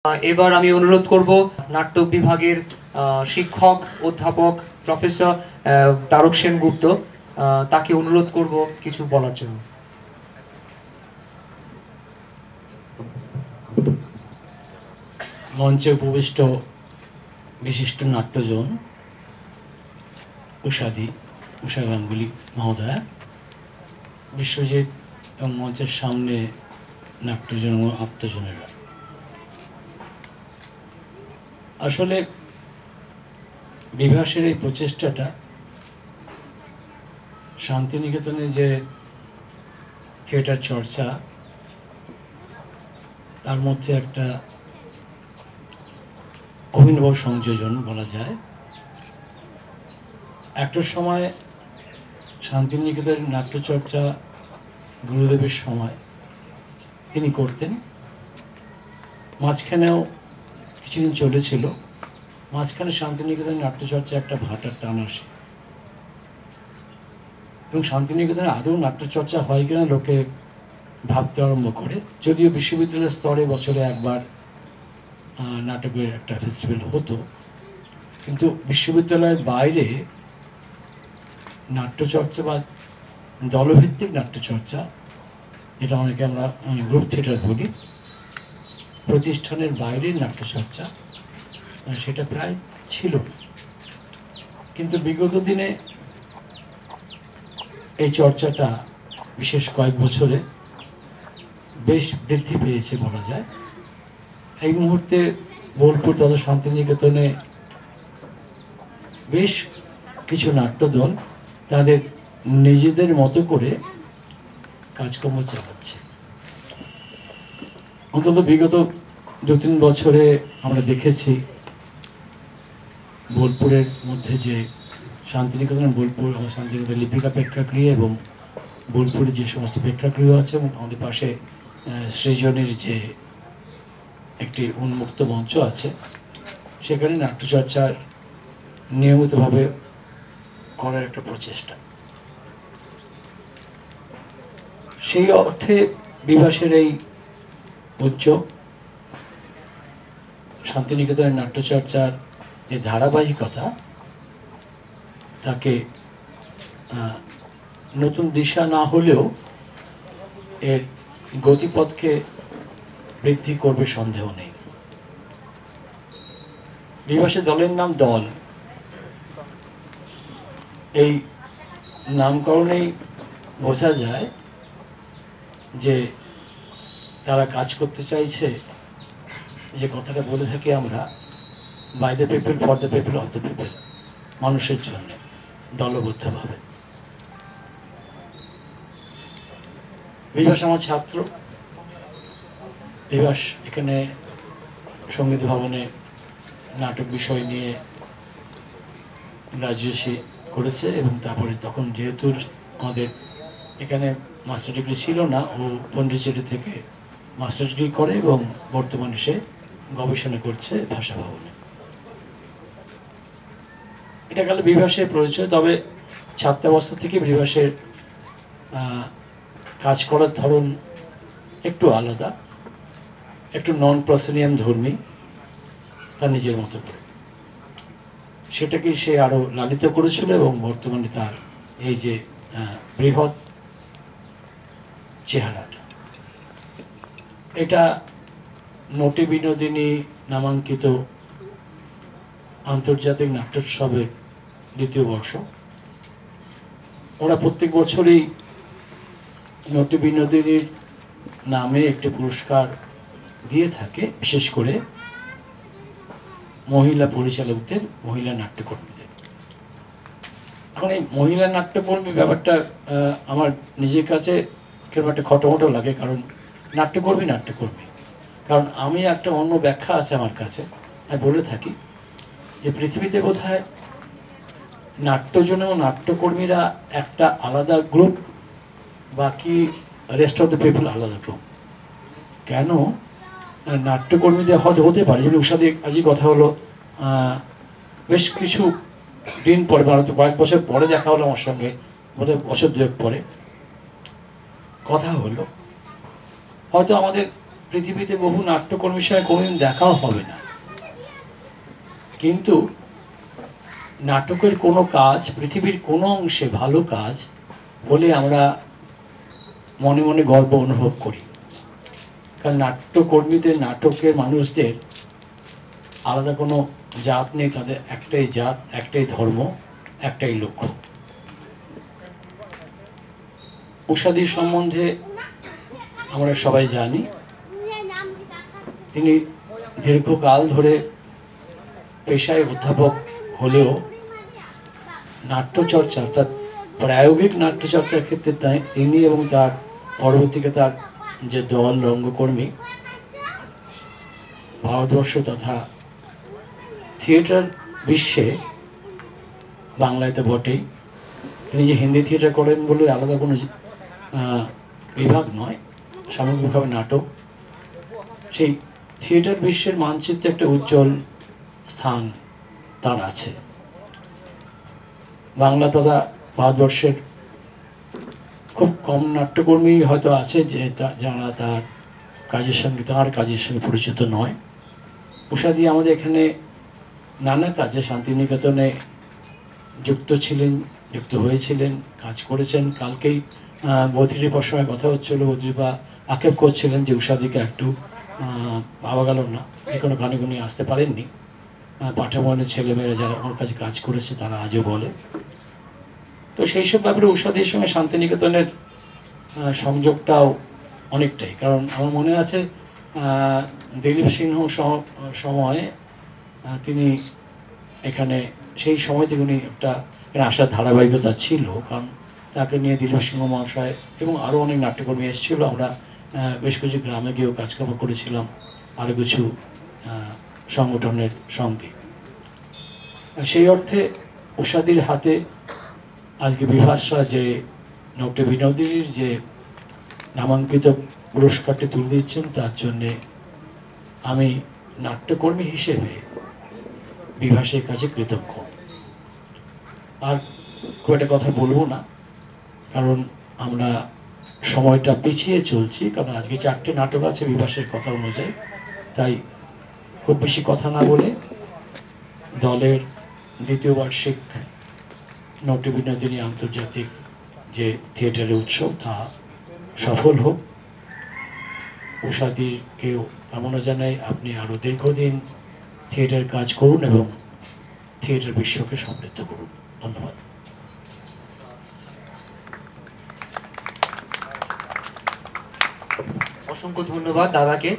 এবার আমি অনুরোধ করব নাট্য বিভাগের শিক্ষক অধ্যাপক প্রফেসর তারক সেনগুপ্ত, তাকে অনুরোধ করব কিছু বলার জন্য। মঞ্চে উপবিষ্ট বিশিষ্ট নাট্যজন উষা গাঙ্গুলি মহোদয়া, বিশ্বজিৎ এবং মঞ্চের সামনে নাট্যজন ও আত্মজনেরা, আসলে বিভাসের এই প্রচেষ্টাটা শান্তিনিকেতনে যে থিয়েটার চর্চা, তার মধ্যে একটা অভিনব সংযোজন বলা যায়। একটা সময় শান্তিনিকেতনের নাট্যচর্চা গুরুদেবের সময় তিনি করতেন, মাঝখানেও কিছুদিন চলেছিল। মাঝখানে শান্তিনিকেতনের নাট্যচর্চা একটা ভাটার টান আসে এবং শান্তিনিকেতনে আদৌ নাট্যচর্চা হয় কিনা লোকে ভাবতে আরম্ভ করে। যদিও বিশ্ববিদ্যালয়ের স্তরে বছরে একবার নাটকের একটা ফেস্টিভ্যাল হতো, কিন্তু বিশ্ববিদ্যালয়ের বাইরে নাট্যচর্চা বা দলভিত্তিক নাট্যচর্চা, যেটা অনেকে আমরা গ্রুপ থিয়েটার বলি, প্রতিষ্ঠানের বাইরের নাট্যচর্চা সেটা প্রায় ছিল না। কিন্তু বিগত দিনে এই চর্চাটা বিশেষ কয়েক বছরে বেশ বৃদ্ধি পেয়েছে বলা যায়। এই মুহূর্তে বোলপুর তথা শান্তিনিকেতনে বেশ কিছু নাট্যদল তাদের নিজেদের মতো করে কাজকর্ম চালাচ্ছে। অন্তত বিগত 2-3 বছরে আমরা দেখেছি বোলপুরের মধ্যে যে শান্তিনিকেতনের বোলপুর, আমার শান্তিনিকেতন লিপিকা প্রেক্ষাগৃহ এবং বোলপুরে যে সমস্ত প্রেক্ষাগৃহ আছে, এবং আমাদের পাশে সৃজনের যে একটি উন্মুক্ত মঞ্চ আছে, সেখানে নাট্যচর্চার নিয়মিতভাবে করার একটা প্রচেষ্টা। সেই অর্থে বিভাসের এই উদ্যোগ শান্তিনিকেতনের নাট্যচর্চার যে ধারাবাহিকতা, তাকে নতুন দিশা না হলেও এর গতিপথকে বৃদ্ধি করবে সন্দেহ নেই। বিভাসের দলের নাম দল। এই নামকরণেই বোঝা যায় যে তারা কাজ করতে চাইছে যে কথাটা বলে থাকি আমরা, by the people, for the people, of the people, মানুষের জন্য, দলবদ্ধভাবে। বিভাস আমার ছাত্র। বিভাস এখানে সঙ্গীত ভবনে নাটক বিষয় নিয়ে গ্রাজুয়েশন করেছে এবং তারপরে তখন যেহেতু আমাদের এখানে মাস্টার ডিগ্রি ছিল না, ও পন্ডিচেরি থেকে মাস্টার ডিগ্রি করে এবং বর্তমানে সে গবেষণা করছে ভাষা ভবনে। এটা গেল বিভাসের পরিচয়। তবে ছাত্রাবস্থা থেকে বিভাসের কাজ করার ধরন একটু আলাদা, একটু নন প্রসেনিয়াম ধর্মী, তার নিজের মতো করে সেটাকে সে আরো লালিত করেছিল এবং বর্তমানে তার এই যে বৃহৎ চেহারাটা, এটা নটি বিনোদিনী নামাঙ্কিত আন্তর্জাতিক নাট্যোৎসবের 2য় বর্ষ। ওরা প্রত্যেক বছরই নটি বিনোদিনীর নামে একটি পুরস্কার দিয়ে থাকে, বিশেষ করে মহিলা পরিচালকদের, মহিলা নাট্যকর্মীদের। এখন এই মহিলা নাট্যকর্মী ব্যাপারটা আমার নিজের কাছে কেমন একটা খটোমটো লাগে, কারণ নাট্যকর্মী, কারণ আমি একটা অন্য ব্যাখ্যা আছে আমার কাছে। আমি বলে থাকি যে পৃথিবীতে বোধহয় নাট্যজন এবং নাট্যকর্মীরা একটা আলাদা গ্রুপ, বাকি রেস্ট অফ দ্য পিপল আলাদা গ্রুপ। কেন? নাট্যকর্মীদের হয়তো হতে পারে, যেমন উষাদি আজই কথা হলো, বেশ কিছু দিন পরে, ভারত কয়েক বছর পরে দেখা হলো আমার সঙ্গে, বোধহয় বছর 2 পরে কথা হলো। হয়তো আমাদের পৃথিবীতে বহু নাট্যকর্মীর সঙ্গে কোনোদিন দেখাও হবে না, কিন্তু নাটকের কোনো কাজ, পৃথিবীর কোনো অংশে ভালো কাজ হলে আমরা মনে মনে গর্ব অনুভব করি। কারণ নাট্যকর্মীদের, নাটকের মানুষদের আলাদা কোনো জাত নেই, তাদের একটাই জাত, একটাই ধর্ম, একটাই লক্ষ্য। উষাদির সম্বন্ধে আমরা সবাই জানি, তিনি দীর্ঘকাল ধরে পেশায় অধ্যাপক হলেও নাট্যচর্চা, অর্থাৎ প্রায়োগিক নাট্যচর্চার ক্ষেত্রে তিনি এবং তার পরবর্তীকে তার যে দল রঙ্গকর্মী, ভারতবর্ষ তথা থিয়েটার বিশ্বে, বাংলায় তো বটেই, তিনি যে হিন্দি থিয়েটার করেন বলে আলাদা কোনো বিভাগ নয়, সামগ্রিকভাবে নাটক, সেই থিয়েটার বিশ্বের মানচিত্রে একটা উজ্জ্বল স্থান তার আছে। বাংলা তথা ভারতবর্ষের খুব কম নাট্যকর্মী হয়তো আছে যে যারা তার কাজের সঙ্গে পরিচিত নয়। উষাদি আমাদের এখানে নানা কাজে শান্তিনিকেতনে যুক্ত হয়েছিলেন, কাজ করেছেন। কালকেই বদ্রীপার সময় কথা হচ্ছিল, বদ্রীপা আক্ষেপ করছিলেন যে উষাদিকে একটু পাওয়া গেল না, যে কোনো গানে গুনি আসতে পারেননি। পাঠামনের ছেলেমেয়েরা যারা ওর কাছে কাজ করেছে তারা আজও বলে। তো সেই সব ব্যাপারে উষাদির সঙ্গে শান্তিনিকেতনের সংযোগটাও অনেকটাই, কারণ আমার মনে আছে দিলীপ সিংহ সময়ে তিনি এখানে, সেই সময় থেকে উনি একটা আসার ধারাবাহিকতা ছিল, কারণ তাকে নিয়ে দিলীপ সিংহ মহাশয় এবং আরও অনেক নাট্যকর্মী এসেছিলো। আমরা বেশ কিছু গ্রামে গিয়েও কাজকর্ম করেছিলাম আরও কিছু সংগঠনের সঙ্গে। সেই অর্থে উষাদির হাতে আজকে বিভাসা যে নটে বিনোদিনীর যে নামাঙ্কিত পুরস্কারটি তুলে দিচ্ছেন, তার জন্যে আমি নাট্যকর্মী হিসেবে বিভাসের কাছে কৃতজ্ঞ। আর খুব একটা কথা বলবো না, কারণ আমরা সময়টা পিছিয়ে চলছি, কারণ আজকে 4টে নাটক আছে বিভাসের কথা অনুযায়ী। তাই খুব বেশি কথা না বলে দলের দ্বিতীয় বার্ষিক নটে বিনোদিনী আন্তর্জাতিক যে থিয়েটারের উৎসব, তা সফল হোক। উষাদিকেও কামনা জানাই, আপনি আরও দীর্ঘদিন থিয়েটার কাজ করুন এবং থিয়েটার বিশ্বকে সমৃদ্ধ করুন। ধন্যবাদ। অসংখ্য ধন্যবাদ দাদাকে।